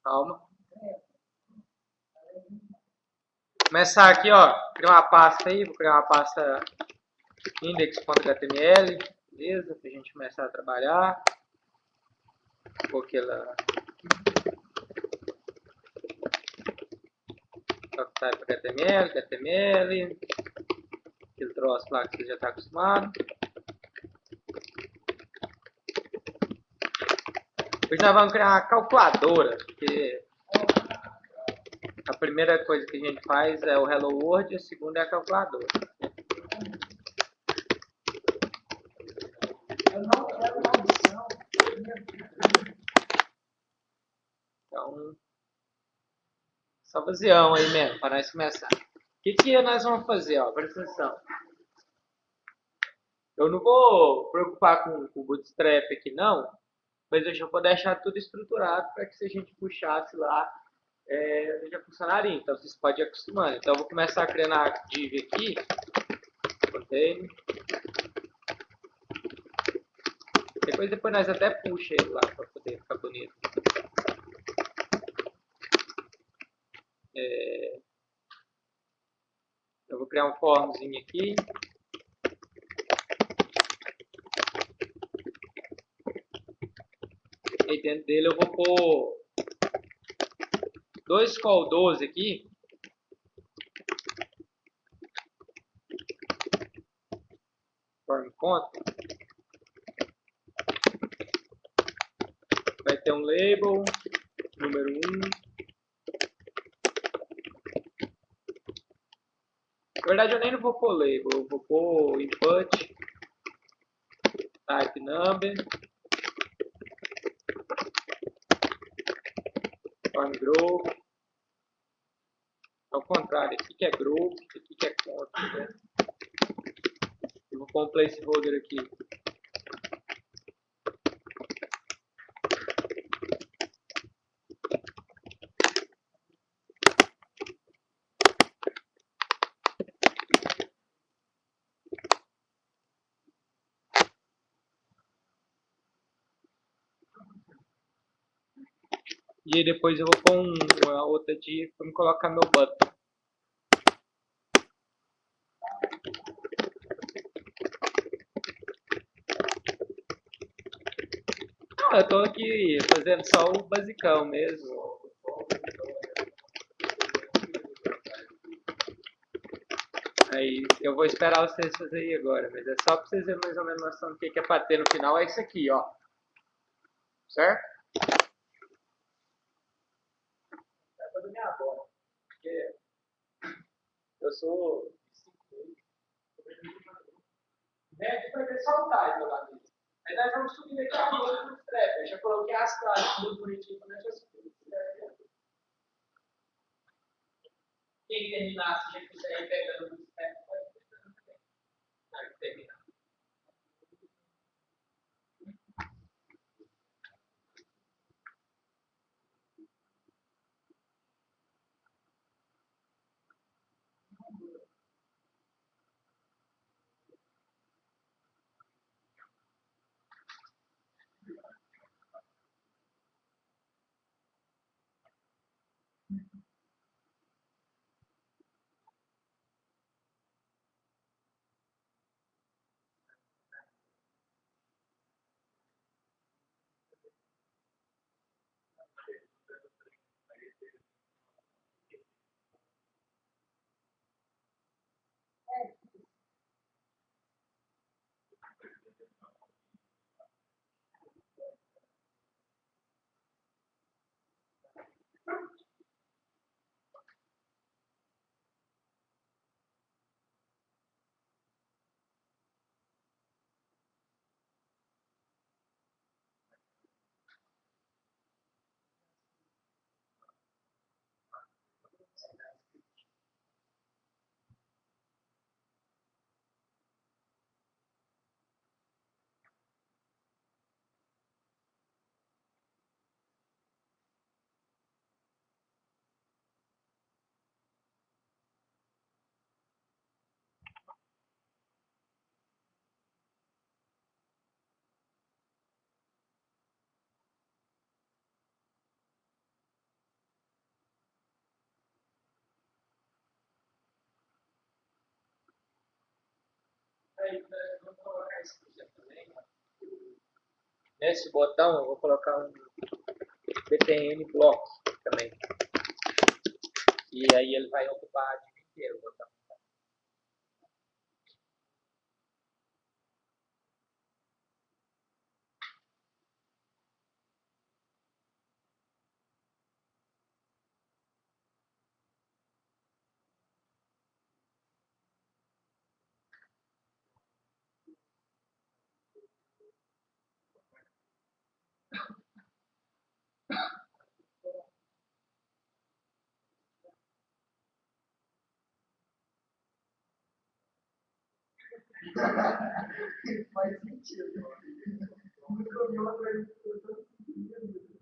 Calma. Começar aqui, ó. Criar uma pasta aí. Vou criar uma pasta index.html. Beleza? Pra gente começar a trabalhar. Vou aquela type HTML, aquele troço lá que você já está acostumado. Depois nós vamos criar uma calculadora, porque a primeira coisa que a gente faz é o Hello World e a segunda é a calculadora. Então, só vazião aí mesmo, para nós começar. O que nós vamos fazer? Ó? Presta atenção. Eu não vou preocupar com o Bootstrap aqui não, mas eu já vou deixar tudo estruturado para que se a gente puxasse lá, já funcionaria. Então vocês podem ir acostumando. Então eu vou começar criando a div aqui. Container. Depois nós até puxa ele lá para poder ficar bonito. Eu vou criar um formzinho aqui. E dentro dele eu vou pôr 2 call 12 aqui. Form conta. Vai ter um label, número 1. Na verdade eu nem não vou pôr label, eu vou pôr input, type number, form group. Ao contrário, aqui que é group, aqui que é conta. Né? Eu vou pôr um placeholder aqui. E aí depois eu vou pôr uma outra div para me colocar meu button. Não, eu estou aqui fazendo só o basicão mesmo. Aí eu vou esperar vocês fazerem agora, mas é só para vocês verem mais ou menos noção do que é para ter no final. É isso aqui, ó. Certo? É para minha avó, porque eu sou. Médio vai ter só o title lá dentro. Aí nós vamos subir aqui a coisa do Bootstrap. Eu já coloquei as classes tudo bonitinho para nós já subir. Quem terminar, se já quiser ir pegando o Bootstrap, pode ir pegando também. Aí terminar. Aí, vamos colocar isso aqui também. Nesse botão eu vou colocar um btn block também. E aí ele vai ocupar a div inteira o botão. Faz sentido. Nunca vi uma coisa tão simples.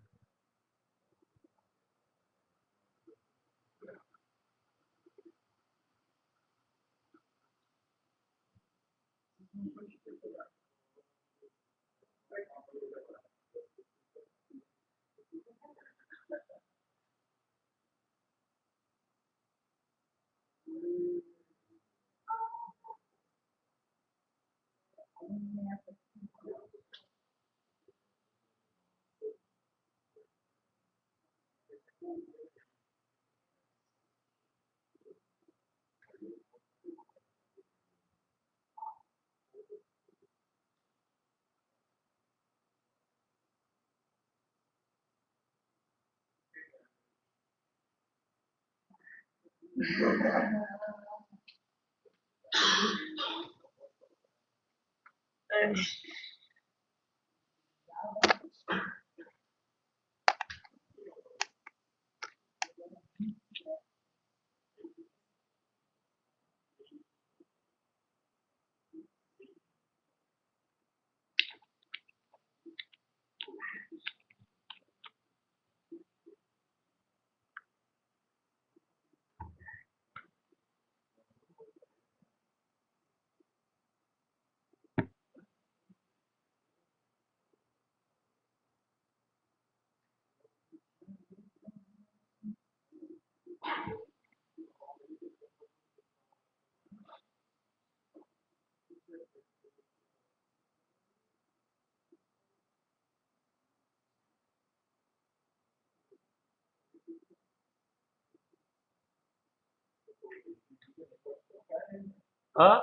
Hã?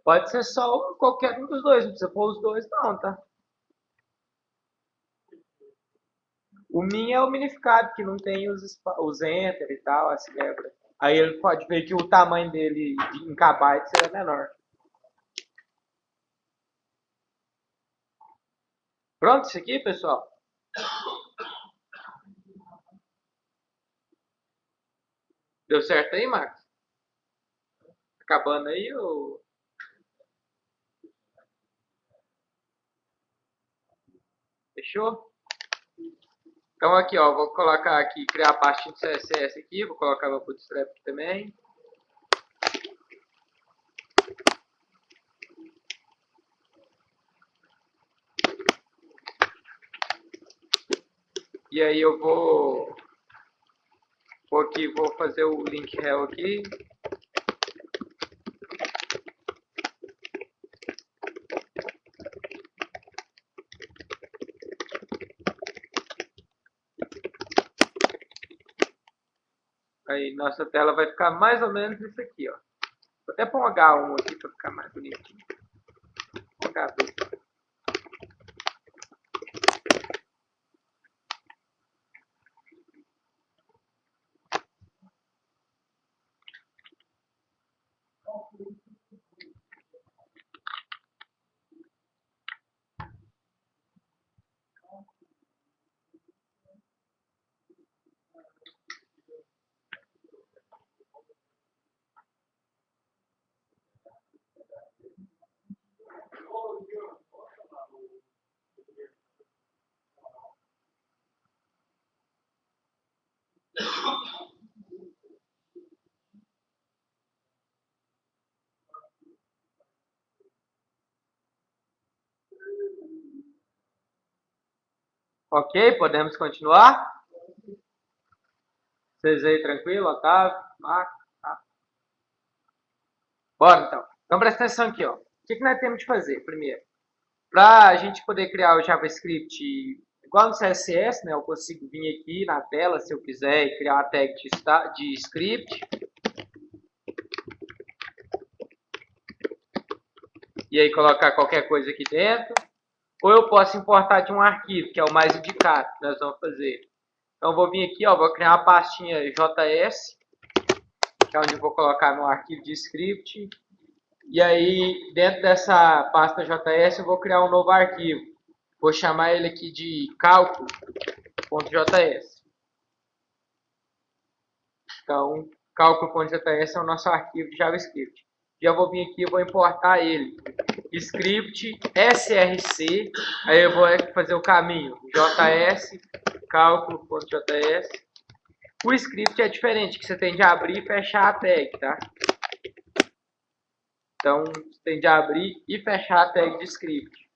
Pode ser só qualquer um dos dois, não precisa pôr os dois não, tá? O min é o minificado, que não tem os enter e tal, as quebras. Aí ele pode ver que o tamanho dele em kbyte será menor. Pronto isso aqui, pessoal? Deu certo aí, Marcos? Acabando aí ou... Fechou? Então aqui, ó, vou colocar aqui, criar a pastinha do CSS aqui, vou colocar meu bootstrap aqui também. E aí eu vou aqui, vou fazer o link rel aqui. Aí nossa tela vai ficar mais ou menos isso aqui, ó. Vou até pôr um H1 aqui para ficar mais bonitinho. Um H2. Ok, podemos continuar? Vocês aí tranquilo, Otávio, Marcos? Tá? Bora então. Então presta atenção aqui, ó. O que nós temos de fazer primeiro? Para a gente poder criar o JavaScript igual no CSS, né? Eu consigo vir aqui na tela, se eu quiser, e criar uma tag de script. E aí colocar qualquer coisa aqui dentro. Ou eu posso importar de um arquivo, que é o mais indicado que nós vamos fazer. Então, eu vou vir aqui, ó, vou criar uma pastinha JS, que é onde eu vou colocar no arquivo de script. E aí, dentro dessa pasta JS, eu vou criar um novo arquivo. Vou chamar ele aqui de cálculo.js. Então, cálculo.js é o nosso arquivo de JavaScript. Já vou vir aqui e vou importar ele. Script src, aí eu vou fazer o caminho js, cálculo.js. O script é diferente, que você tem de abrir e fechar a tag, tá? Então, você tem de abrir e fechar a tag de script.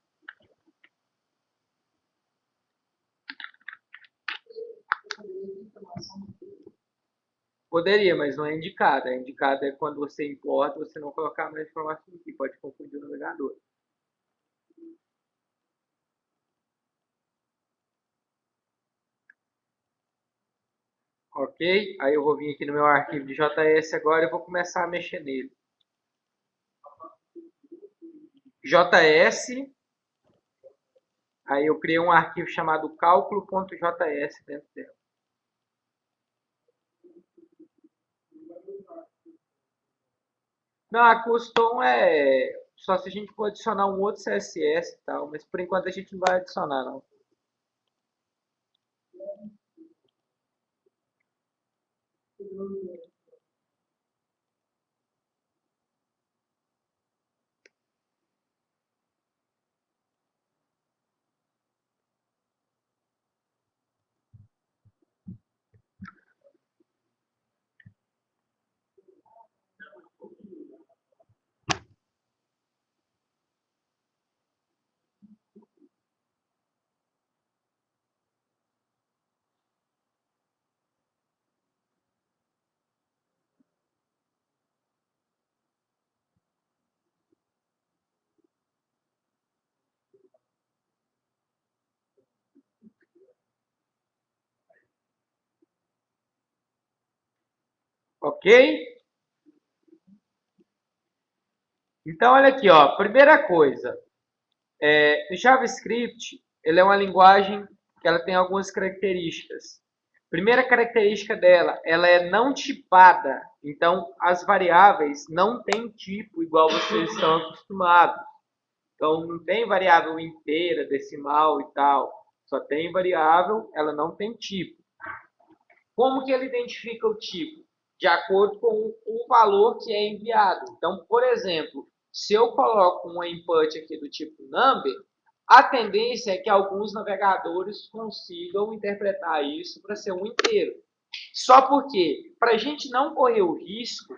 Poderia, mas não é indicado. É indicado é quando você importa, você não colocar mais informação aqui. Pode confundir o navegador. Ok? Aí eu vou vir aqui no meu arquivo de JS agora e vou começar a mexer nele. JS. Aí eu criei um arquivo chamado cálculo.js dentro dela. Não, a custom é só se a gente for adicionar um outro CSS e tal, mas por enquanto a gente não vai adicionar não. Ok? Então olha aqui, ó, primeira coisa, o JavaScript ele é uma linguagem que ela tem algumas características. Primeira característica dela, ela é não tipada. Então, as variáveis não têm tipo igual vocês estão acostumados. Então, não tem variável inteira, decimal e tal. Só tem variável, ela não tem tipo. Como que ele identifica o tipo? De acordo com o valor que é enviado. Então, por exemplo, se eu coloco uma input aqui do tipo number, a tendência é que alguns navegadores consigam interpretar isso para ser um inteiro. Só porque, para a gente não correr o risco,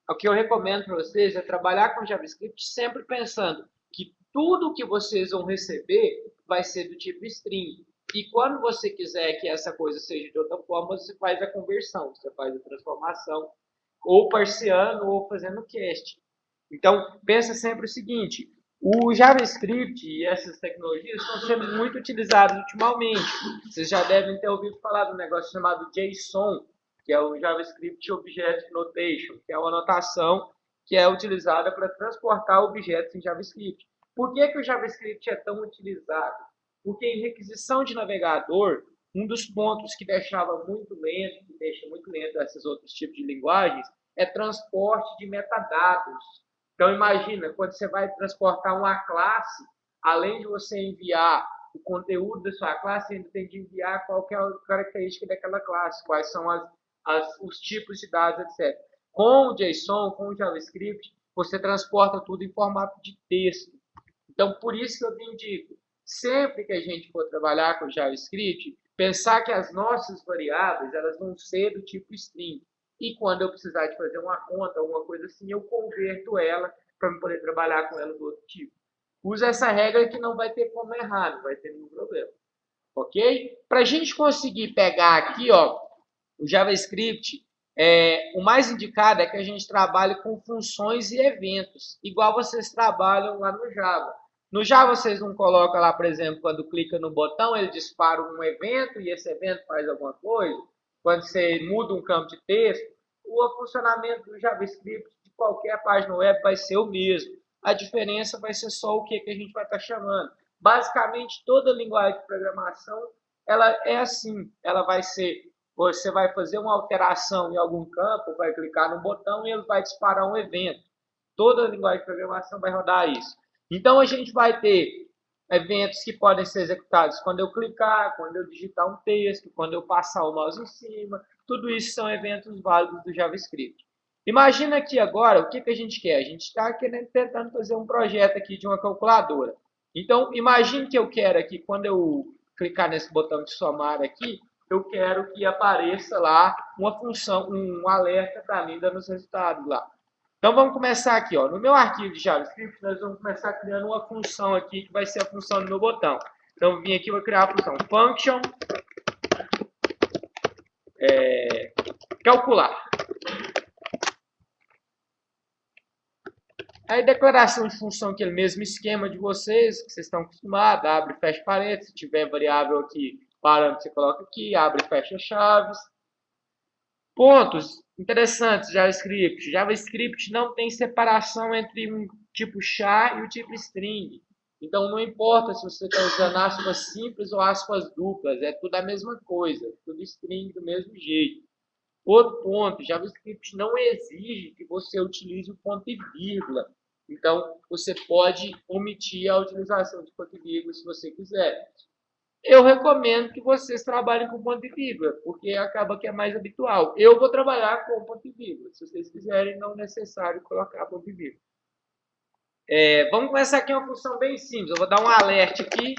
o que eu recomendo para vocês é trabalhar com JavaScript sempre pensando que tudo que vocês vão receber vai ser do tipo string. E quando você quiser que essa coisa seja de outra forma, você faz a conversão, você faz a transformação, ou parseando ou fazendo cast. Então, pensa sempre o seguinte, o JavaScript e essas tecnologias estão sendo muito utilizadas ultimamente. Vocês já devem ter ouvido falar do negócio chamado JSON, que é o JavaScript Object Notation, que é uma notação que é utilizada para transportar objetos em JavaScript. Por que o JavaScript é tão utilizado? Porque em requisição de navegador, um dos pontos que deixava muito lento, que deixa muito lento esses outros tipos de linguagens, é transporte de metadados. Então imagina, quando você vai transportar uma classe, além de você enviar o conteúdo da sua classe, você ainda tem de enviar qual é a característica daquela classe, quais são os tipos de dados, etc. Com o JSON, com o JavaScript, você transporta tudo em formato de texto. Então, por isso que eu te indico, sempre que a gente for trabalhar com JavaScript, pensar que as nossas variáveis elas vão ser do tipo string. E quando eu precisar de fazer uma conta, alguma coisa assim, eu converto ela para poder trabalhar com ela do outro tipo. Usa essa regra que não vai ter como errar, não vai ter nenhum problema. Ok? Para a gente conseguir pegar aqui, ó, o JavaScript O mais indicado é que a gente trabalhe com funções e eventos, igual vocês trabalham lá no Java. No Java vocês não colocam lá, por exemplo, quando clica no botão, ele dispara um evento e esse evento faz alguma coisa. Quando você muda um campo de texto, o funcionamento do JavaScript de qualquer página web vai ser o mesmo. A diferença vai ser só o que a gente vai estar chamando. Basicamente, toda linguagem de programação ela é assim. Ela vai ser, você vai fazer uma alteração em algum campo, vai clicar no botão e ele vai disparar um evento. Toda linguagem de programação vai rodar isso. Então, a gente vai ter eventos que podem ser executados quando eu clicar, quando eu digitar um texto, quando eu passar o mouse em cima. Tudo isso são eventos válidos do JavaScript. Imagina aqui agora o que a gente quer. A gente está tentando fazer um projeto aqui de uma calculadora. Então, imagine que eu quero aqui, quando eu clicar nesse botão de somar aqui, eu quero que apareça lá uma função, um alerta para mim dando os resultados lá. Então, vamos começar aqui. Ó. No meu arquivo de JavaScript, nós vamos começar criando uma função aqui, que vai ser a função do meu botão. Então, eu vim aqui e vou criar a função function calcular. Aí, declaração de função, aquele mesmo esquema de vocês, que vocês estão acostumados, abre e fecha parênteses, se tiver variável aqui, parâmetro, você coloca aqui, abre e fecha chaves. Pontos interessantes, JavaScript. JavaScript não tem separação entre um tipo char e o tipo string. Então, não importa se você está usando aspas simples ou aspas duplas, é tudo a mesma coisa, tudo string do mesmo jeito. Outro ponto, JavaScript não exige que você utilize o ponto e vírgula. Então, você pode omitir a utilização de ponto e vírgula se você quiser. Eu recomendo que vocês trabalhem com ponto e vírgula, porque acaba que é mais habitual. Eu vou trabalhar com ponto e vírgula. Se vocês quiserem, não é necessário colocar ponto e vírgula. Vamos começar aqui uma função bem simples. Eu vou dar um alerta aqui.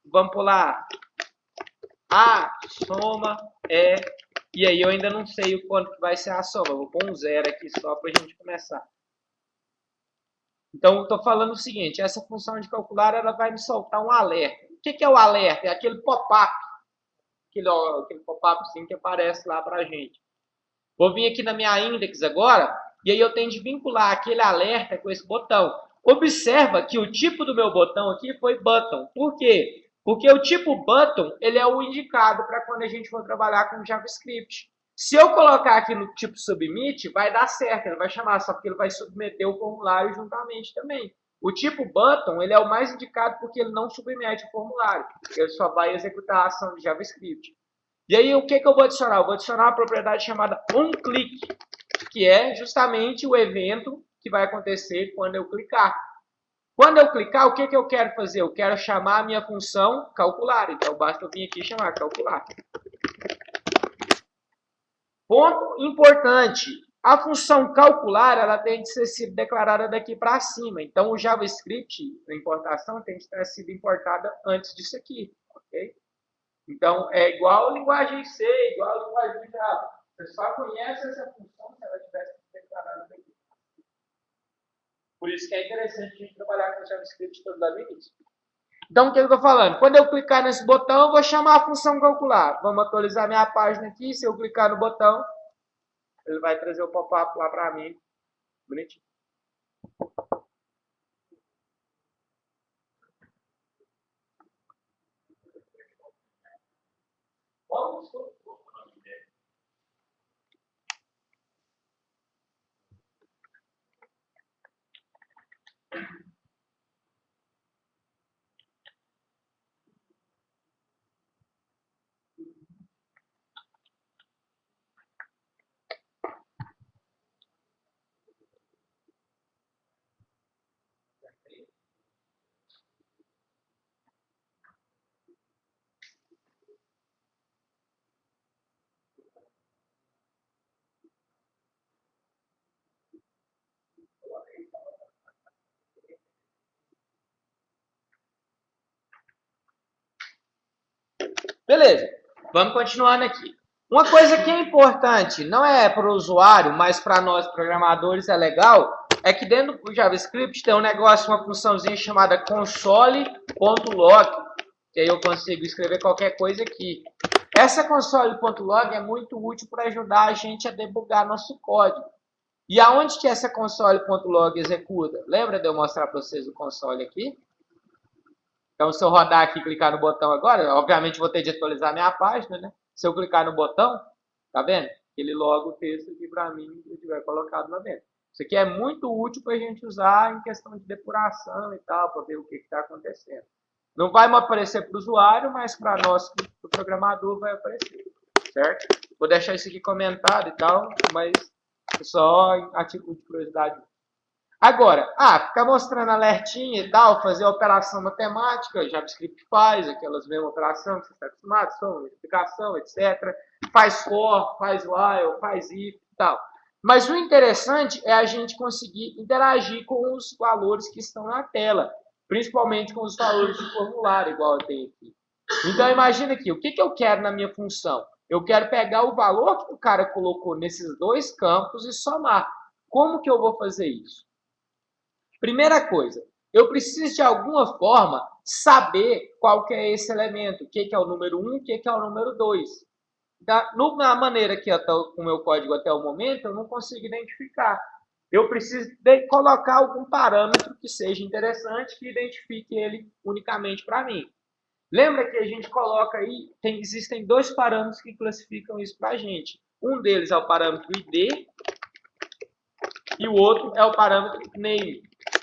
Vamos pular a soma e aí eu ainda não sei o quanto que vai ser a soma. Eu vou pôr um 0 aqui só para a gente começar. Então, estou falando o seguinte, essa função de calcular, ela vai me soltar um alerta. O que é o alerta? É aquele pop-up. Aquele pop-up que aparece lá para a gente. Vou vir aqui na minha index agora, e aí eu tenho de vincular aquele alerta com esse botão. Observa que o tipo do meu botão aqui foi button. Por quê? Porque o tipo button, ele é o indicado para quando a gente for trabalhar com JavaScript. Se eu colocar aqui no tipo submit, vai dar certo, ele vai chamar, só que ele vai submeter o formulário juntamente também. O tipo button, ele é o mais indicado porque ele não submete o formulário. Ele só vai executar a ação de JavaScript. E aí, o que eu vou adicionar? Eu vou adicionar uma propriedade chamada onClick, que é justamente o evento que vai acontecer quando eu clicar. Quando eu clicar, o que eu quero fazer? Eu quero chamar a minha função calcular. Então, basta eu vir aqui e chamar calcular. Ponto importante. A função calcular, ela tem de ser declarada daqui para cima. Então, o JavaScript, a importação, tem de ter sido importada antes disso aqui. Ok? Então, é igual a linguagem C, igual a linguagem Java. Você só conhece essa função se ela tivesse declarada aqui. Por isso que é interessante a gente trabalhar com o JavaScript todo lá no início. Então, o que eu estou falando? Quando eu clicar nesse botão, eu vou chamar a função calcular. Vamos atualizar minha página aqui. Se eu clicar no botão, ele vai trazer o pop-up lá para mim. Bonitinho. Vamos. Beleza, vamos continuando aqui. Uma coisa que é importante, não é para o usuário, mas para nós programadores é legal, é que dentro do JavaScript tem um negócio, uma funçãozinha chamada console.log, que aí eu consigo escrever qualquer coisa aqui. Essa console.log é muito útil para ajudar a gente a debugar nosso código. E aonde que essa console.log executa? Lembra de eu mostrar para vocês o console aqui? Então, se eu rodar aqui e clicar no botão agora, obviamente vou ter de atualizar minha página, né? Se eu clicar no botão, tá vendo? Ele logo o texto aqui para mim que eu tiver colocado lá dentro. Isso aqui é muito útil para a gente usar em questão de depuração e tal, para ver o que está acontecendo. Não vai aparecer para o usuário, mas para nós, para o programador, vai aparecer, certo? Vou deixar isso aqui comentado e tal, mas só a título de curiosidade. Agora, ficar mostrando alertinha e tal, fazer operação matemática, JavaScript faz, aquelas mesmas operações que você está acostumado, soma, multiplicação, etc. Faz for, faz while, faz if e tal. Mas o interessante é a gente conseguir interagir com os valores que estão na tela, principalmente com os valores do formulário, igual eu tenho aqui. Então, imagina aqui, o que eu quero na minha função? Eu quero pegar o valor que o cara colocou nesses dois campos e somar. Como que eu vou fazer isso? Primeira coisa, eu preciso de alguma forma saber qual que é esse elemento, o que é o número 1, o que é o número 2. Na maneira que com o meu código até o momento, eu não consigo identificar. Eu preciso colocar algum parâmetro que seja interessante, que identifique ele unicamente para mim. Lembra que a gente coloca aí, existem dois parâmetros que classificam isso para a gente. Um deles é o parâmetro ID e o outro é o parâmetro name.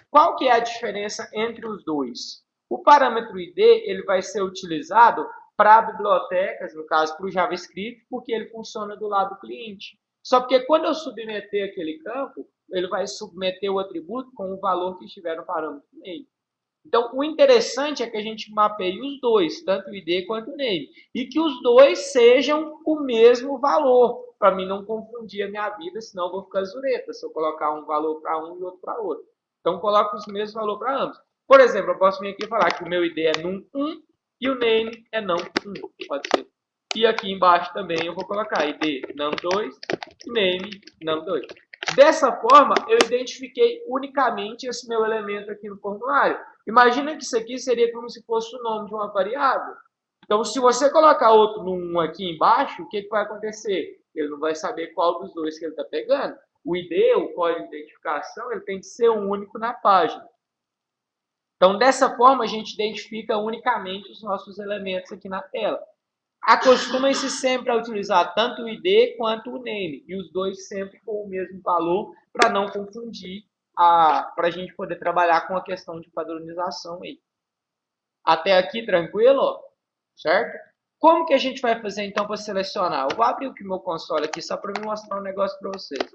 Qual que é a diferença entre os dois? O parâmetro ID ele vai ser utilizado para bibliotecas, no caso para o JavaScript, porque ele funciona do lado do cliente. Só porque quando eu submeter aquele campo, ele vai submeter o atributo com o valor que estiver no parâmetro name. Então, o interessante é que a gente mapeie os dois, tanto o ID quanto o name, e que os dois sejam o mesmo valor, para mim não confundir a minha vida, senão eu vou ficar zureta se eu colocar um valor para um e outro para outro. Então, coloco os mesmos valores para ambos. Por exemplo, eu posso vir aqui e falar que o meu ID é num1 e o name é num1, pode ser. E aqui embaixo também eu vou colocar ID num2 e name num2. Dessa forma, eu identifiquei unicamente esse meu elemento aqui no formulário. Imagina que isso aqui seria como se fosse o nome de uma variável. Então, se você colocar outro num aqui embaixo, o que vai acontecer? Ele não vai saber qual dos dois que ele está pegando. O ID, o código de identificação, ele tem que ser único na página. Então, dessa forma, a gente identifica unicamente os nossos elementos aqui na tela. Acostumem-se sempre a utilizar tanto o ID quanto o name, e os dois sempre com o mesmo valor, para não confundir, para a gente poder trabalhar com a questão de padronização aí. Até aqui, tranquilo? Certo? Como que a gente vai fazer, então, para selecionar? Eu vou abrir o meu console aqui, só para me mostrar um negócio para vocês.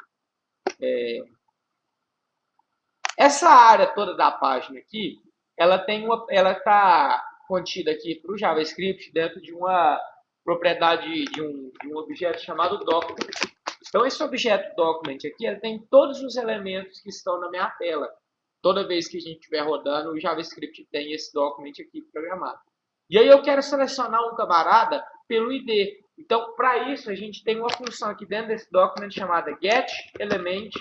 Essa área toda da página aqui, ela está contida aqui para o JavaScript dentro de uma propriedade de um objeto chamado document. Então, esse objeto document aqui, ele tem todos os elementos que estão na minha tela. Toda vez que a gente estiver rodando, o JavaScript tem esse document aqui programado. E aí eu quero selecionar um camarada pelo ID. Então, para isso, a gente tem uma função aqui dentro desse document chamada getElementById.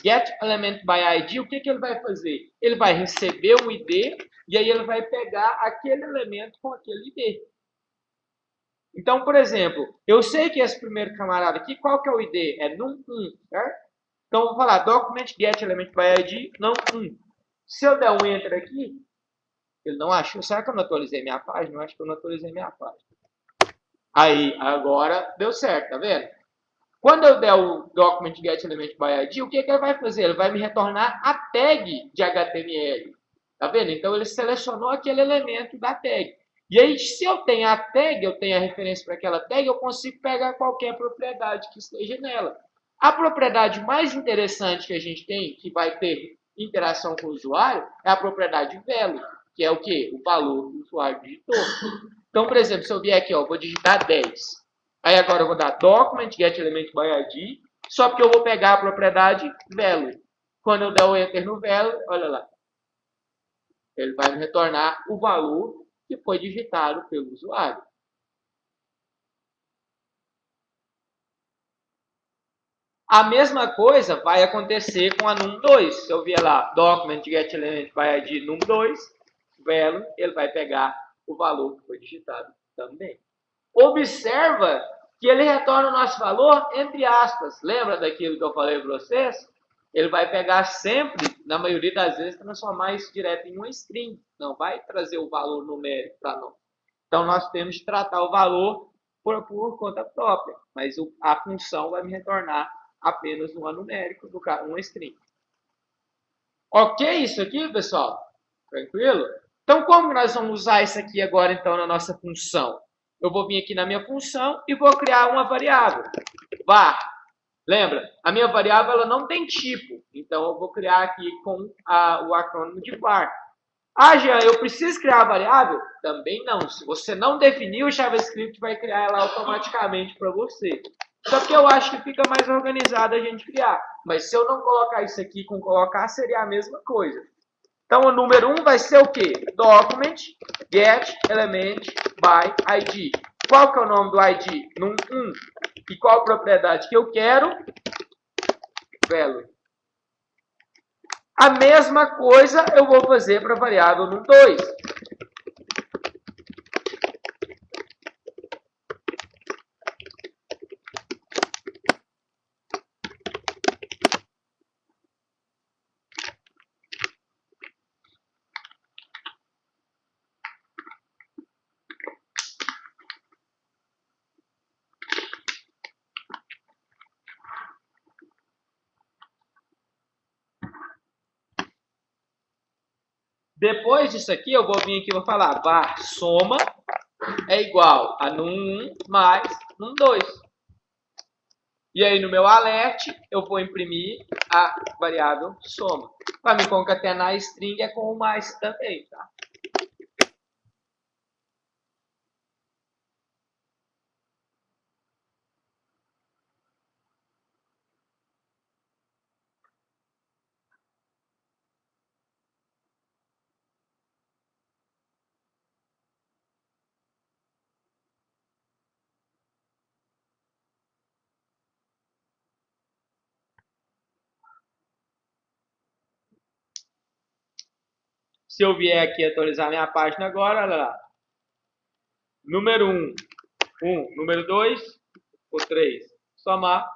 getElementById, o que ele vai fazer? Ele vai receber o ID e aí ele vai pegar aquele elemento com aquele ID. Então, por exemplo, eu sei que esse primeiro camarada aqui, qual que é o ID? É num1, certo? Então, vou falar document getElementById num1. Se eu der um enter aqui, ele não achou. Será que eu não atualizei minha página? Eu acho que eu não atualizei minha página. Aí, agora deu certo, tá vendo? Quando eu der o document getElementById, o que ele vai fazer? Ele vai me retornar a tag de HTML. Tá vendo? Então, ele selecionou aquele elemento da tag. E aí, se eu tenho a tag, eu tenho a referência para aquela tag, eu consigo pegar qualquer propriedade que esteja nela. A propriedade mais interessante que a gente tem, que vai ter interação com o usuário, é a propriedade value, que é o quê? O valor que o usuário digitou. Então, por exemplo, se eu vier aqui, ó, vou digitar 10. Aí agora eu vou dar document getElementById, só porque eu vou pegar a propriedade value. Quando eu der o enter no value, olha lá. Ele vai me retornar o valor que foi digitado pelo usuário. A mesma coisa vai acontecer com a num2. Se eu vier lá, document getElementById num2, value, ele vai pegar o valor que foi digitado também. Observa que ele retorna o nosso valor entre aspas. Lembra daquilo que eu falei para vocês? Ele vai pegar sempre, na maioria das vezes, transformar isso direto em uma string. Não vai trazer o valor numérico para nós. Então, nós temos de tratar o valor por conta própria. Mas a função vai me retornar apenas um numérico, um string. Ok isso aqui, pessoal? Tranquilo? Então, como que nós vamos usar isso aqui agora, então, na nossa função? Eu vou vir aqui na minha função e vou criar uma variável. var. Lembra? A minha variável ela não tem tipo. Então, eu vou criar aqui com o acrônimo de var. Ah, Jean, eu preciso criar a variável? Também não. Se você não definir, o JavaScript vai criar ela automaticamente para você. Só que eu acho que fica mais organizado a gente criar. Mas se eu não colocar isso aqui com colocar, seria a mesma coisa. Então, o número 1 vai ser o quê? Document, get, element, by, id. Qual que é o nome do id? Num1. E qual a propriedade que eu quero? Value. A mesma coisa eu vou fazer para a variável num2. Depois disso aqui, eu vou vir aqui e vou falar var soma é igual a num1 mais num2. E aí, no meu alert, eu vou imprimir a variável soma. Para me concatenar a string é com o mais também, tá? Se eu vier aqui atualizar minha página agora, olha lá. Número 1, 1. Número 2, o 3. Somar.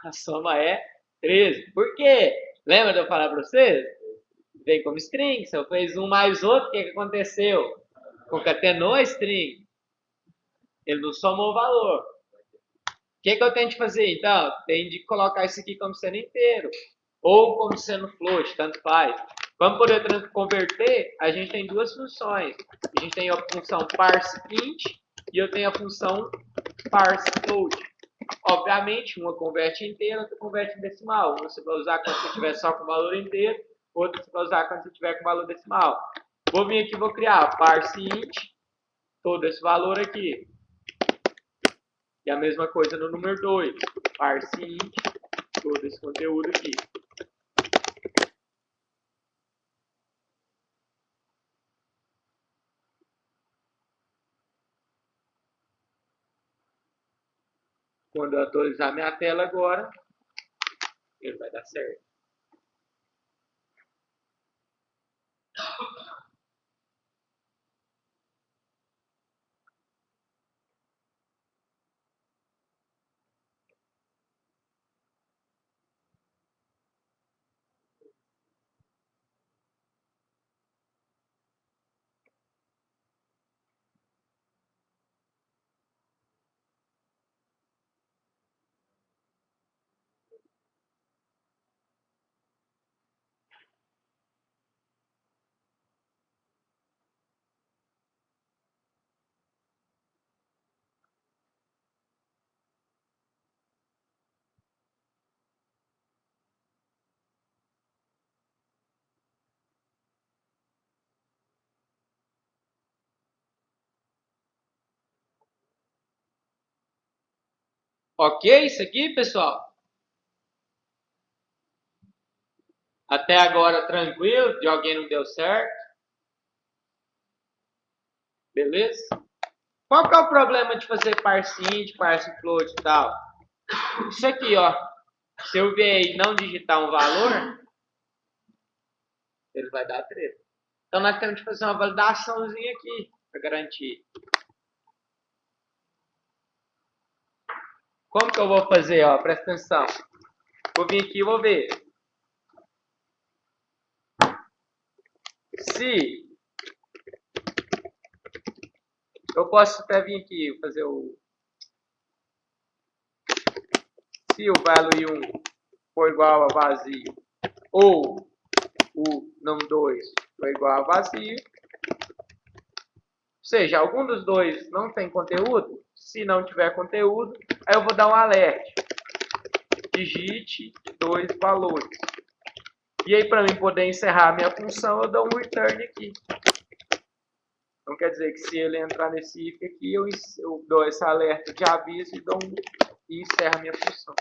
A soma é 13. Por quê? Lembra de eu falar para vocês? Vem como string. Se eu fiz um mais outro, o que aconteceu? Concatenou a string. Ele não somou o valor. O que eu tenho de fazer, então? Tenho de colocar isso aqui como sendo inteiro. Ou como sendo float, tanto faz. Vamos poder converter, a gente tem duas funções. A gente tem a função parseInt e eu tenho a função parseFloat. Obviamente, uma converte inteiro, outra converte em decimal. Uma você vai usar quando você estiver só com o valor inteiro, outra você vai usar quando você estiver com o valor decimal. Vou vir aqui e vou criar parseInt, todo esse valor aqui. E a mesma coisa no número 2, parseInt, todo esse conteúdo aqui. Quando eu atualizar minha tela agora, ele vai dar certo. Ok isso aqui, pessoal? Até agora tranquilo? De alguém não deu certo? Beleza? Qual que é o problema de fazer parseInt, parseFloat e tal? Isso aqui, ó. Se eu vier e não digitar um valor, ele vai dar treta. Então nós temos que fazer uma validaçãozinha aqui para garantir. Como que eu vou fazer? Ó, presta atenção. Vou vir aqui e vou ver. Se eu posso até vir aqui fazer o... Se o value 1 for igual a vazio, ou o num2 for igual a vazio, ou seja, algum dos dois não tem conteúdo, se não tiver conteúdo, aí eu vou dar um alerta. Digite 2 valores. E aí, para mim poder encerrar a minha função, eu dou um return aqui. Então, quer dizer que se ele entrar nesse if aqui, eu dou esse alerta de aviso e encerro a minha função.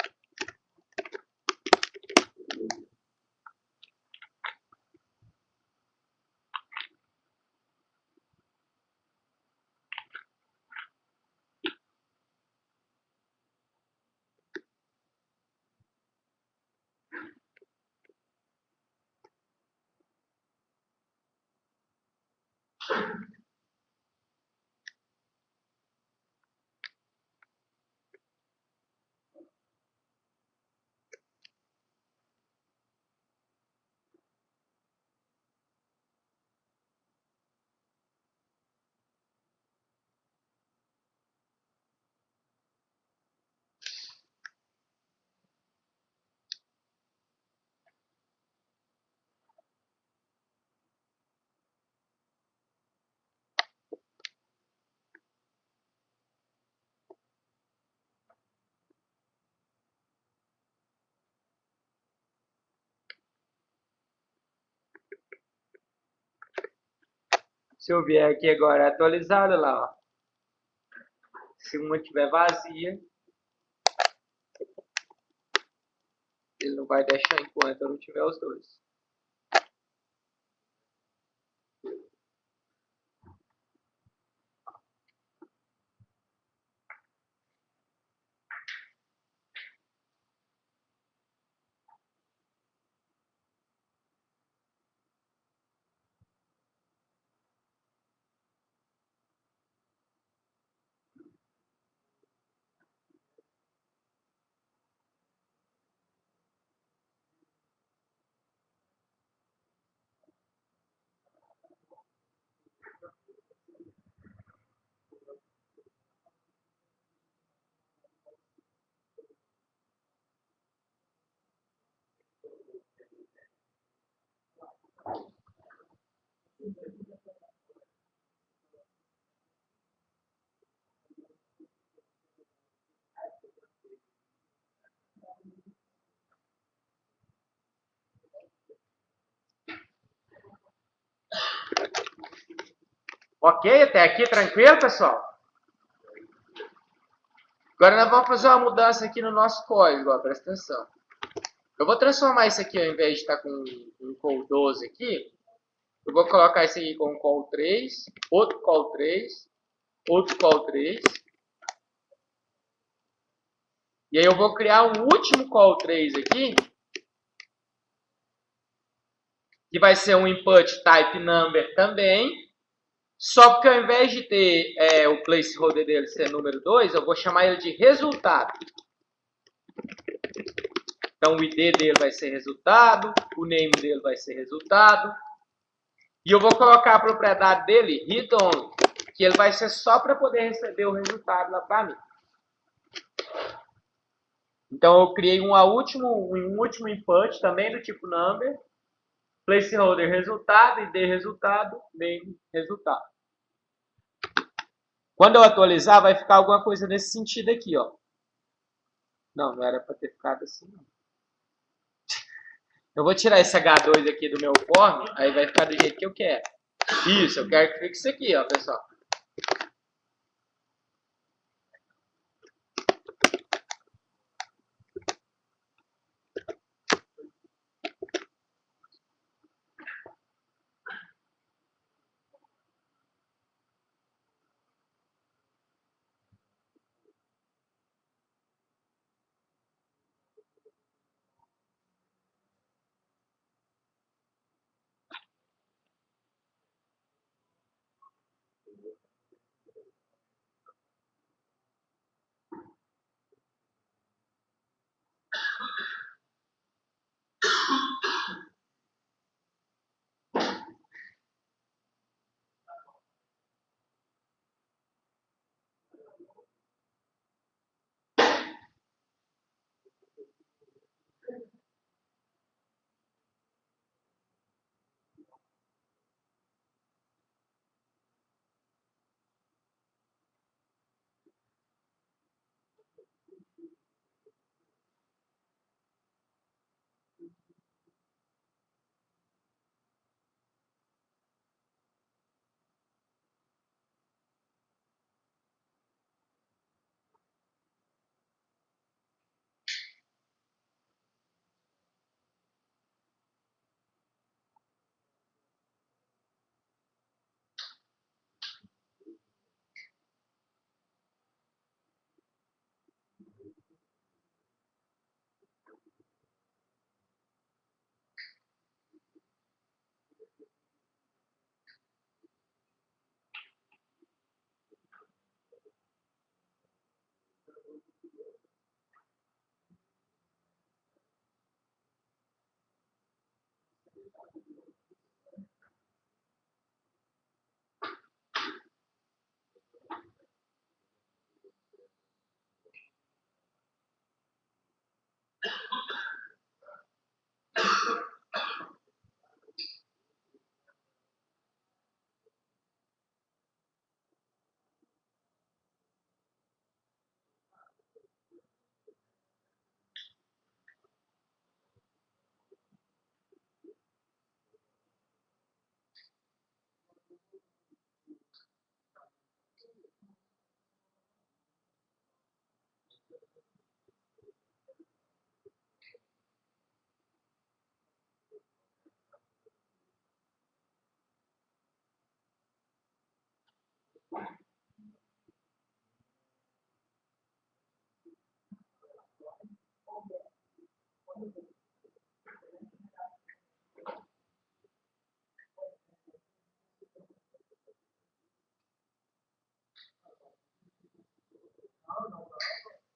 Se eu vier aqui agora atualizado lá, ó. Se uma estiver vazia, ele não vai deixar enquanto eu não tiver os dois. Ok? Até aqui tranquilo, pessoal? Agora nós vamos fazer uma mudança aqui no nosso código, ó, presta atenção. Eu vou transformar isso aqui, ao invés de estar com um call 12 aqui, eu vou colocar isso aqui com um call 3, outro call 3, outro call 3. E aí eu vou criar um último call 3 aqui, que vai ser um input type number também, só porque ao invés de ter o placeholder dele ser número 2, eu vou chamar ele de resultado. Então o ID dele vai ser resultado, o name dele vai ser resultado. E eu vou colocar a propriedade dele, read only, que ele vai ser só para poder receber o resultado lá para mim. Então eu criei um último input também do tipo number, placeholder resultado, ID resultado, name resultado. Quando eu atualizar, vai ficar alguma coisa nesse sentido aqui, ó. Não, não era para ter ficado assim, não. Eu vou tirar esse H2 aqui do meu form, aí vai ficar do jeito que eu quero. Isso, eu quero que fique isso aqui, ó, pessoal.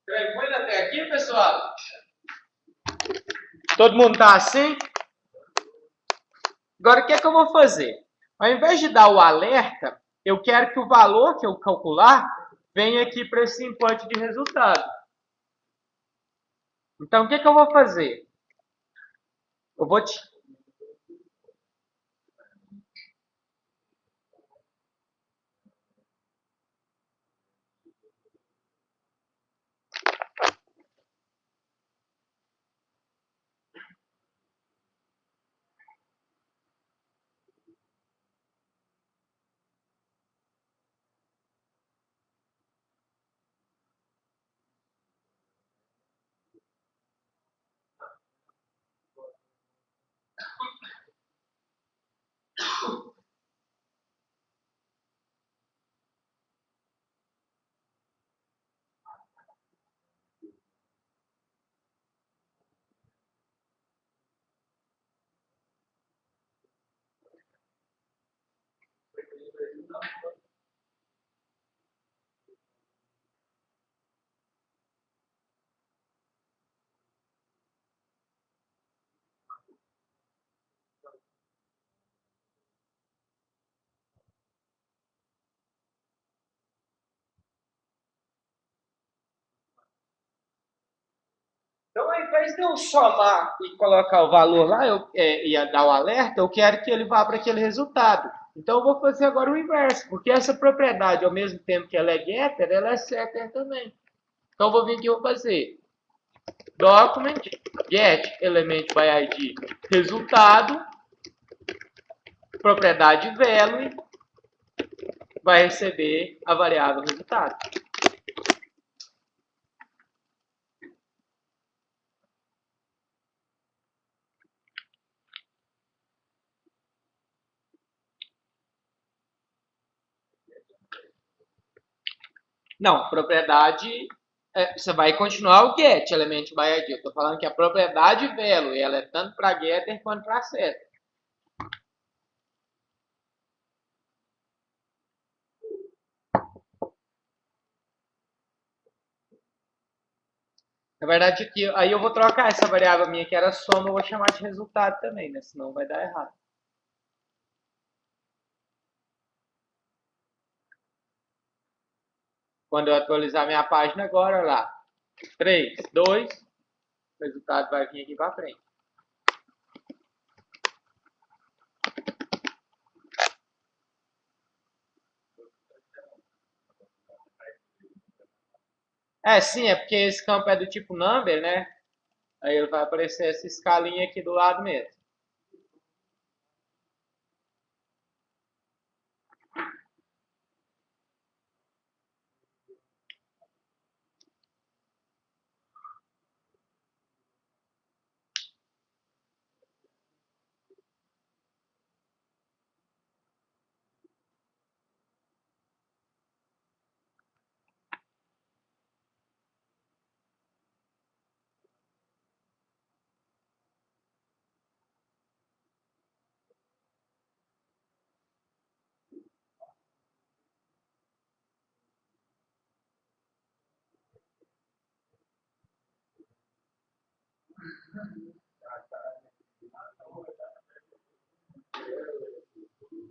Tranquilo até aqui, pessoal? Todo mundo tá assim? Agora, o que é que eu vou fazer? Ao invés de dar o alerta, eu quero que o valor que eu calcular venha aqui para esse input de resultado. Então, o que é que eu vou fazer? Eu vou te... Então, ao invés de eu somar e colocar o valor lá, ia dar o alerta, eu quero que ele vá para aquele resultado. Então, eu vou fazer agora o inverso, porque essa propriedade, ao mesmo tempo que ela é getter, ela é setter também. Então, eu vou vir aqui e vou fazer document get element by id resultado, propriedade value, vai receber a variável resultado. Não, propriedade, você vai continuar o get element by id. Eu estou falando que a propriedade value, ela é tanto para getter quanto para setter. Na verdade, aqui, aí eu vou trocar essa variável minha que era soma, eu vou chamar de resultado também, né? Senão vai dar errado. Quando eu atualizar minha página agora, olha lá. 3, 2, o resultado vai vir aqui para frente. Sim, é porque esse campo é do tipo number, né? Aí ele vai aparecer essa escalinha aqui do lado mesmo.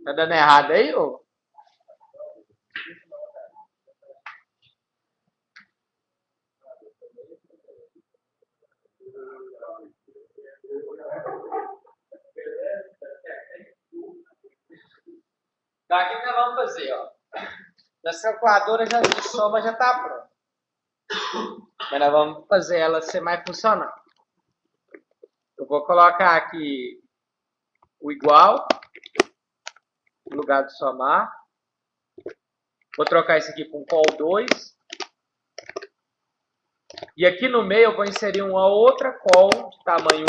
Tá dando errado aí, ô? Tá, o que nós vamos fazer, ó? Nossa calculadora já de soma já tá pronta. Mas nós vamos fazer ela ser mais funcional. Eu vou colocar aqui o igual no lugar de somar. Vou trocar isso aqui com col 2. E aqui no meio eu vou inserir uma outra col de tamanho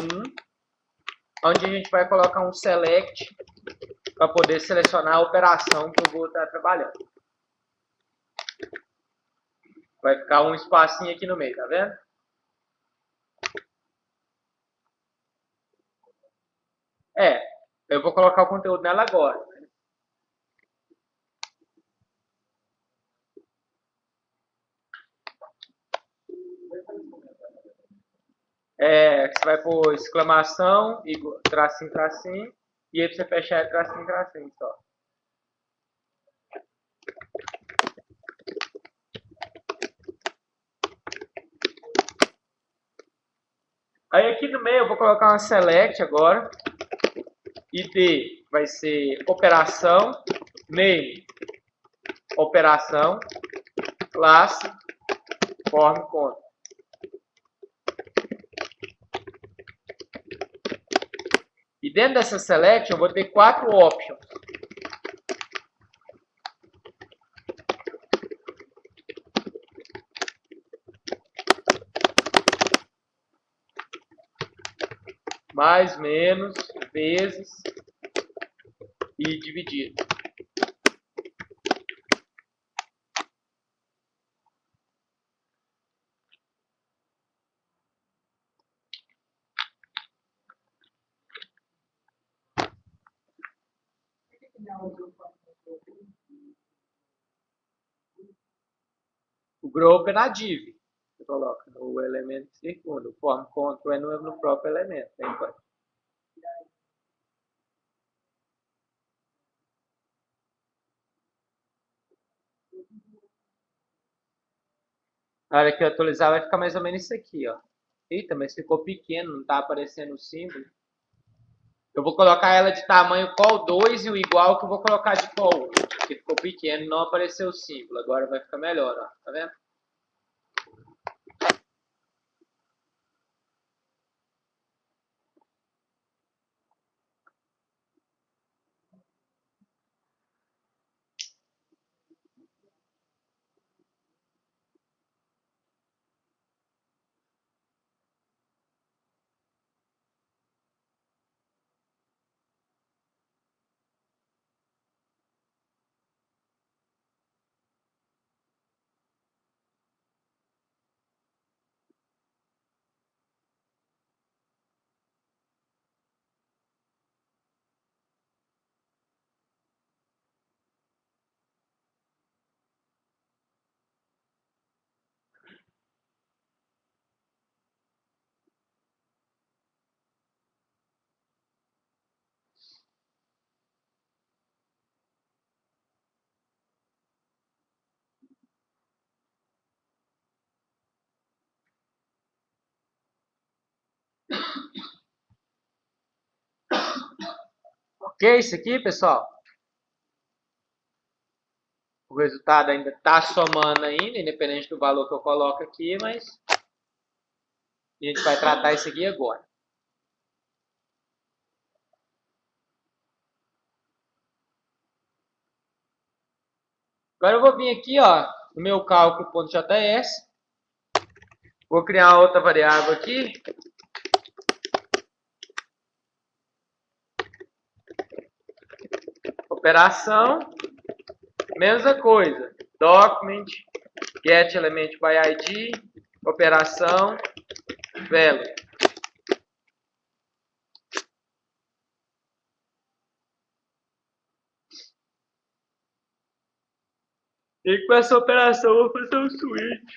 1, onde a gente vai colocar um select para poder selecionar a operação que eu vou estar trabalhando. Vai ficar um espacinho aqui no meio, tá vendo? Eu vou colocar o conteúdo nela agora. Você vai pôr exclamação, tracinho, tracinho, e aí pra você fechar é tracinho, tracinho só. Aí aqui no meio eu vou colocar uma select agora. ID vai ser operação, name, operação, classe, form, conta. E dentro dessa select eu vou ter 4 options. Mais, menos, vezes e dividido. O group é na div. Você coloca no elemento segundo. O form control é no próprio elemento. Né? Na hora que eu atualizar vai ficar mais ou menos isso aqui, ó. Eita, mas ficou pequeno, não está aparecendo o símbolo. Eu vou colocar ela de tamanho col 2 e o igual que eu vou colocar de col 1. Porque ficou pequeno, não apareceu o símbolo. Agora vai ficar melhor, ó. Tá vendo? Ok, isso aqui, pessoal? O resultado ainda está somando ainda, independente do valor que eu coloco aqui, mas a gente vai tratar isso aqui agora. Agora eu vou vir aqui, ó, no meu cálculo.js, vou criar outra variável aqui. Operação, mesma coisa, document, get element by id, operação, value. E com essa operação eu vou fazer um switch.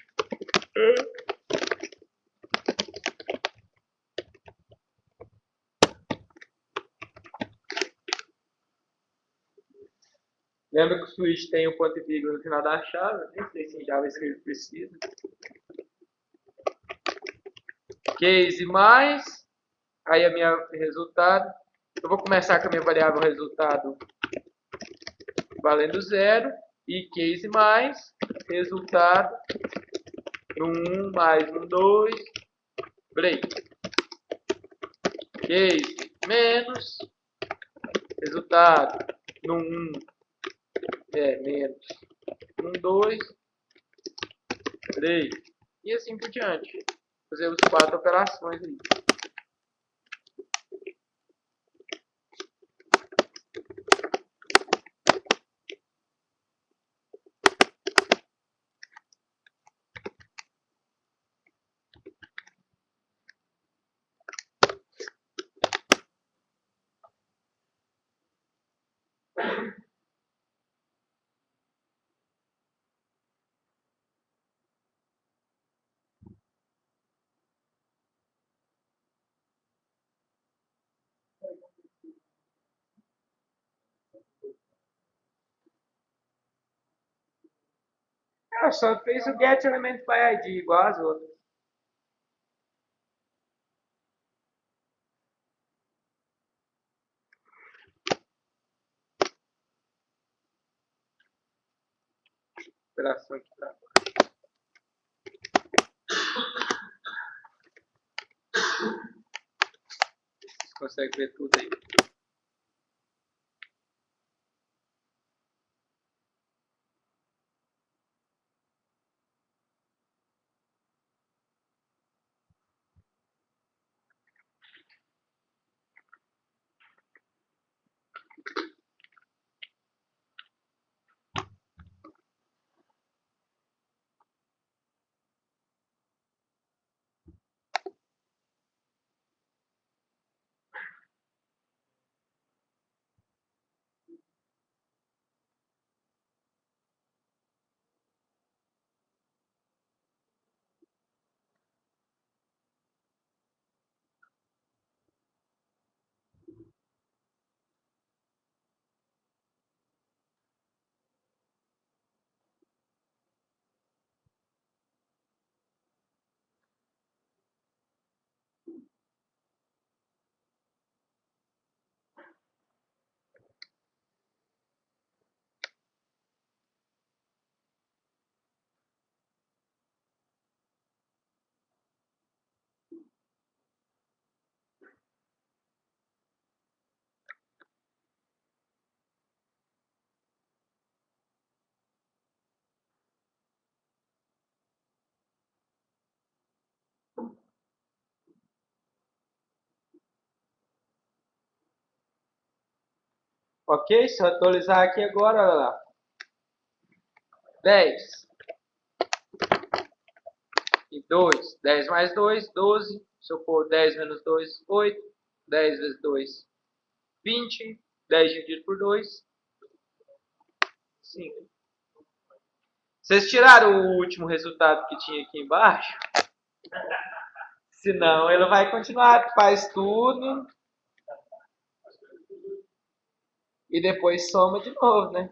Lembra que o switch tem um ponto e vírgula no final da chave? Nem sei se em JavaScript precisa. Case mais, aí a minha resultado. Eu vou começar com a minha variável resultado valendo 0 e case mais resultado no 1 mais no 2 break. Case menos resultado no 1 menos no 2 break. E assim por diante. Fazer as 4 operações aí. Só fez o get element by id igual as outras. Operação aqui tá. Vocês conseguem ver tudo aí. Ok? Se eu atualizar aqui agora, olha lá. 10. E 2. 10 mais 2, 12. Se eu pôr 10 menos 2, 8. 10 vezes 2, 20. 10 dividido por 2, 5. Vocês tiraram o último resultado que tinha aqui embaixo? Senão ele vai continuar, faz tudo e depois soma de novo, né?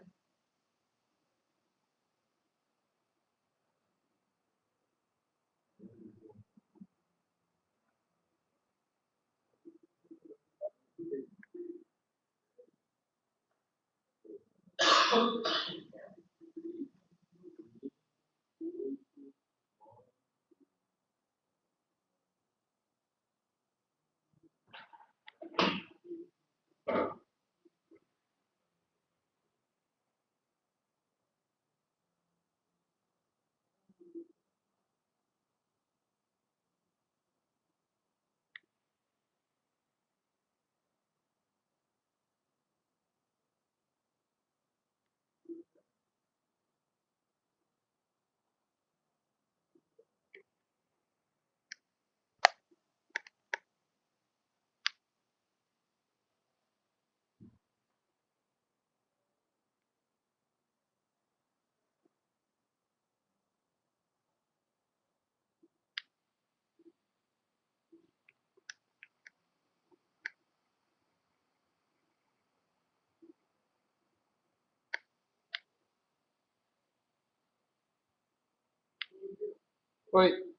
Oi.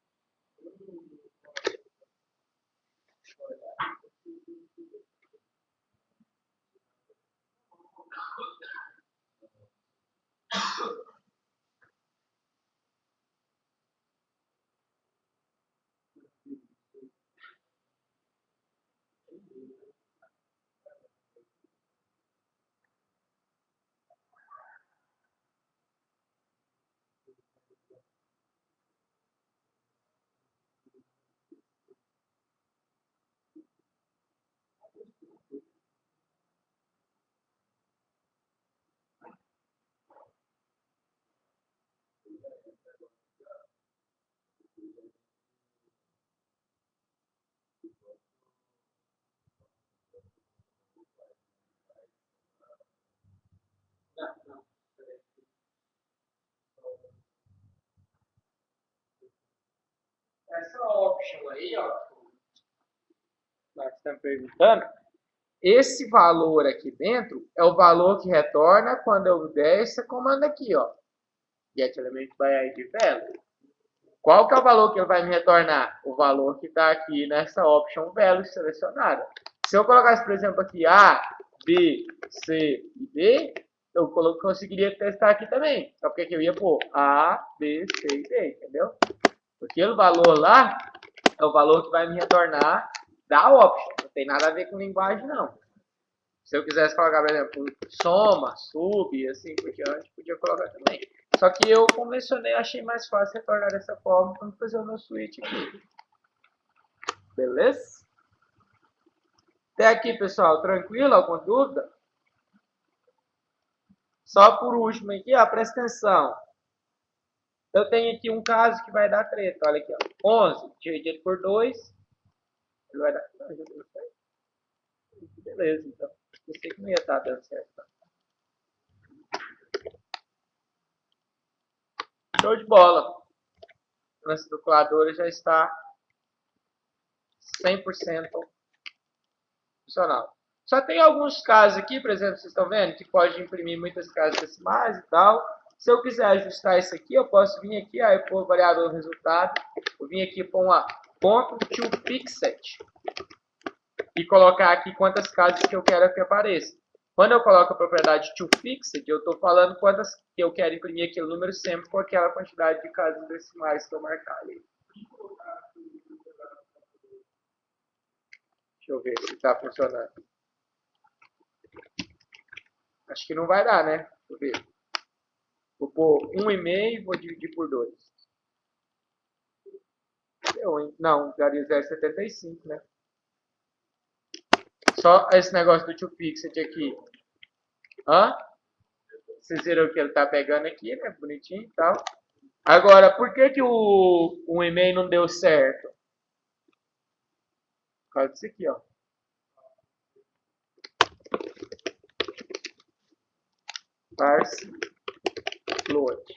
Essa option aí, ó, que você está perguntando, esse valor aqui dentro é o valor que retorna quando eu der esse comando aqui, ó. Get element by ID value. Qual que é o valor que ele vai me retornar? O valor que está aqui nessa option value selecionada. Se eu colocasse, por exemplo, aqui A, B, C e D, eu conseguiria testar aqui também. Só porque eu ia pôr A, B, C e D, entendeu? Aquele valor lá é o valor que vai me retornar da option. Não tem nada a ver com linguagem, não. Se eu quisesse colocar, por exemplo, soma, sub, assim por diante, podia colocar também. Só que eu convencionei, achei mais fácil retornar dessa forma quando fazer o meu switch aqui. Beleza? Até aqui, pessoal, tranquilo? Alguma dúvida? Só por último aqui, ó, presta atenção. Eu tenho aqui um caso que vai dar treta, olha aqui, ó. 11 dividido por 2, ele vai dar... Beleza, então. Eu sei que não ia estar dando certo. Show de bola. Nossa calculadora já está 100% funcional. Só tem alguns casos aqui, por exemplo, vocês estão vendo, que pode imprimir muitas casas decimais e tal. Se eu quiser ajustar isso aqui, eu posso vir aqui, aí pôr o variável resultado, eu vim aqui para uma ponto to fixed e colocar aqui quantas casas que eu quero que apareça. Quando eu coloco a propriedade to fixed, eu estou falando quantas que eu quero imprimir aquele número sempre com aquela quantidade de casas decimais que eu marcar ali. Deixa eu ver se está funcionando. Acho que não vai dar, né? Deixa eu ver. Vou pôr 1,5 e vou dividir por 2. Deu, hein? Não, daria 0,75, né? Só esse negócio do toFixed aqui. Hã? Vocês viram que ele tá pegando aqui, né? Bonitinho e tal. Agora, por que que o 1,5 não deu certo? Por causa disso aqui, ó. Parse float.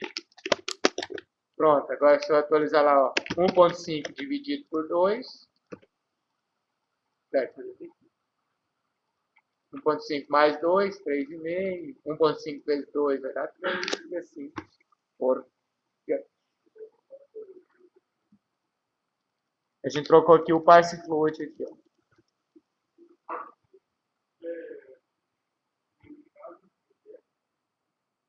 Pronto, agora é só atualizar lá, ó. 1,5 dividido por 2. Certo, 1,5 mais 2, 3,5. 1,5 vezes 2 vai dar 3, e assim por diante. A gente trocou aqui o parse float aqui, ó.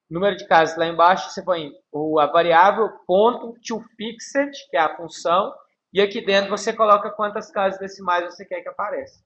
Número de casas lá embaixo, você põe a variável ponto toFixed, que é a função, e aqui dentro você coloca quantas casas decimais você quer que apareça.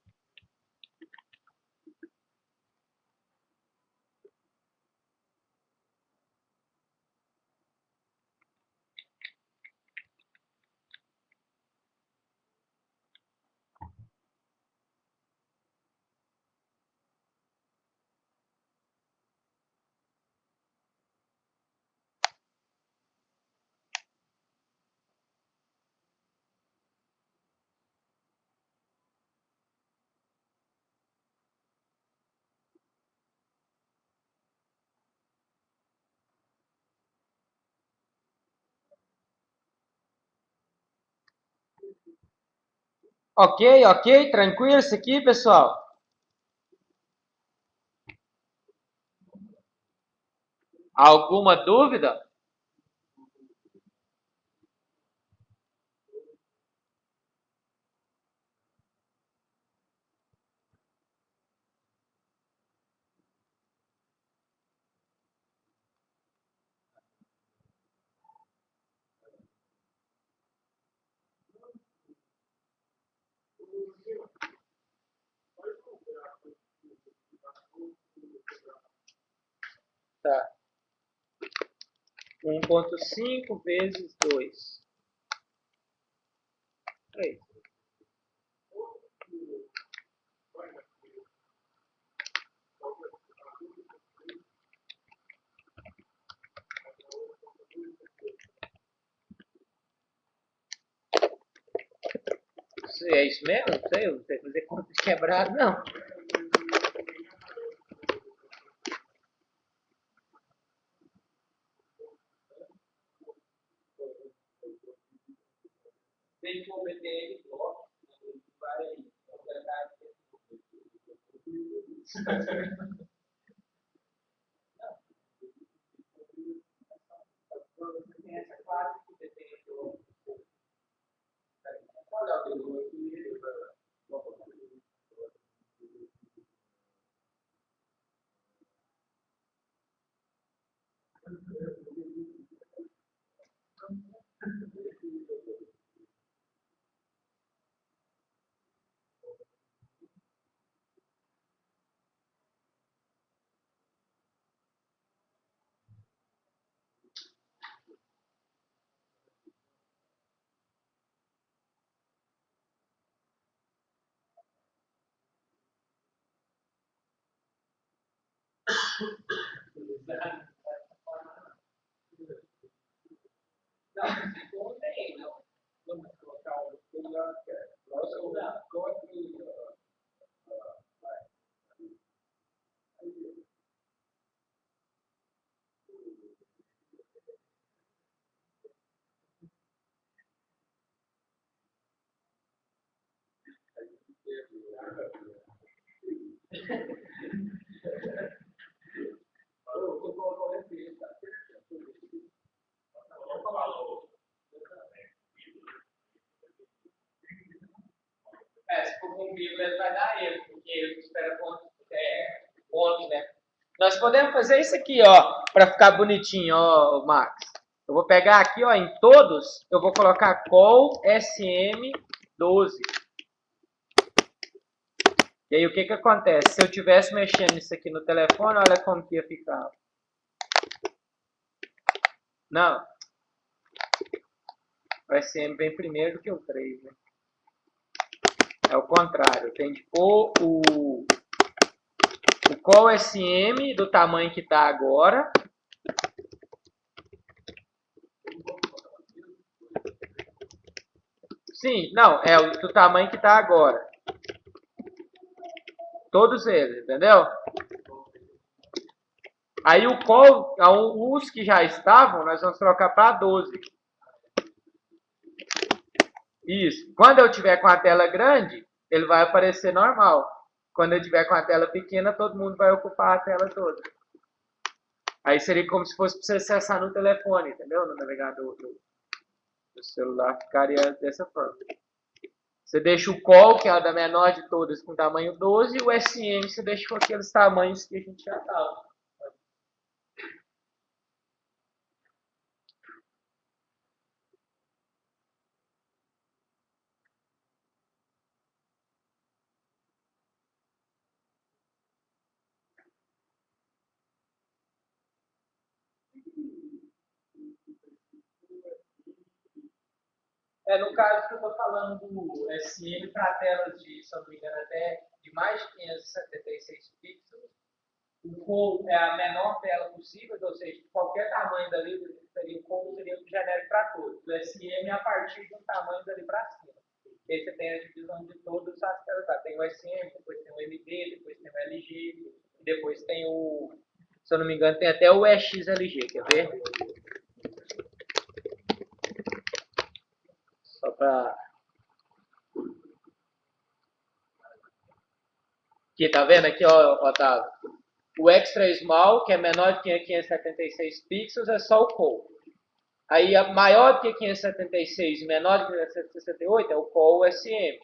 Ok, ok, tranquilo isso aqui, pessoal? Alguma dúvida? Tá. 1,5 vezes 2. 3. É isso mesmo? Não sei, eu não sei fazer conta de quebrado, não. Tem que obedecer ele, vai completar. Você tem essa classe que depende do. Olha o equilíbrio. Não tem, não. Vamos colocar o lugar que é. Nossa, se for comigo, ele vai dar erro, porque ele espera pontos, né? Nós podemos fazer isso aqui, ó, para ficar bonitinho, ó, Max. Eu vou pegar aqui, ó, em todos, eu vou colocar call SM12. E aí, o que que acontece? Se eu tivesse mexendo nisso aqui no telefone, olha como que ia ficar. Não. O SM vem primeiro do que o 3, né? É o contrário. Tem que pôr o call SM do tamanho que está agora. Sim, não, é o do tamanho que está agora. Todos eles, entendeu? Aí o call, os que já estavam, nós vamos trocar para 12. Isso. Quando eu tiver com a tela grande, ele vai aparecer normal. Quando eu tiver com a tela pequena, todo mundo vai ocupar a tela toda. Aí seria como se fosse para você acessar no telefone, entendeu? No navegador do celular, ficaria dessa forma. Você deixa o call, que é a da menor de todas, com tamanho 12, e o SM você deixa com aqueles tamanhos que a gente já estava. No caso que eu estou falando do SM para telas de, se eu não me engano, até de mais de 576 pixels, o call é a menor tela possível, ou seja, qualquer tamanho dali seria o call seria o genérico para todos. O SM é a partir de um tamanho dali para cima. E aí você tem a divisão de todas as telas. Tem o SM, depois tem o MD, depois tem o LG, depois tem o, se eu não me engano, tem até o EXLG, quer ver? Só para Aqui, tá vendo aqui, ó, Otávio? O extra small, que é menor que 576 pixels, é só o call. Aí, maior que 576 e menor que 568 é o call SM.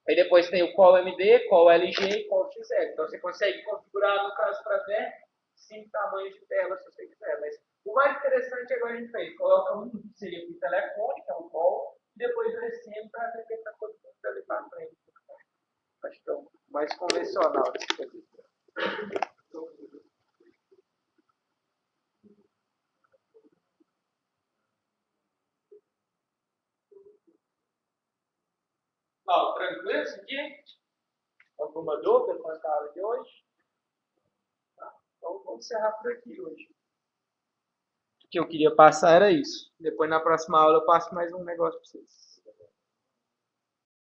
Aí depois tem o call MD, call LG e call XL. Então você consegue configurar, no caso, para ver 5 tamanhos de tela se você quiser. Mas o mais interessante agora a gente fez. Coloca um que seria o telefone, que é o call, e depois o SM para atender para todo mundo ali para frente. Acho que é o mais convencional desse serviço. Ó, tranquilo isso aqui? Alguma dúvida quanto à aula de hoje? Tá. Então vamos encerrar por aqui hoje. O que eu queria passar era isso. Depois na próxima aula eu passo mais um negócio para vocês.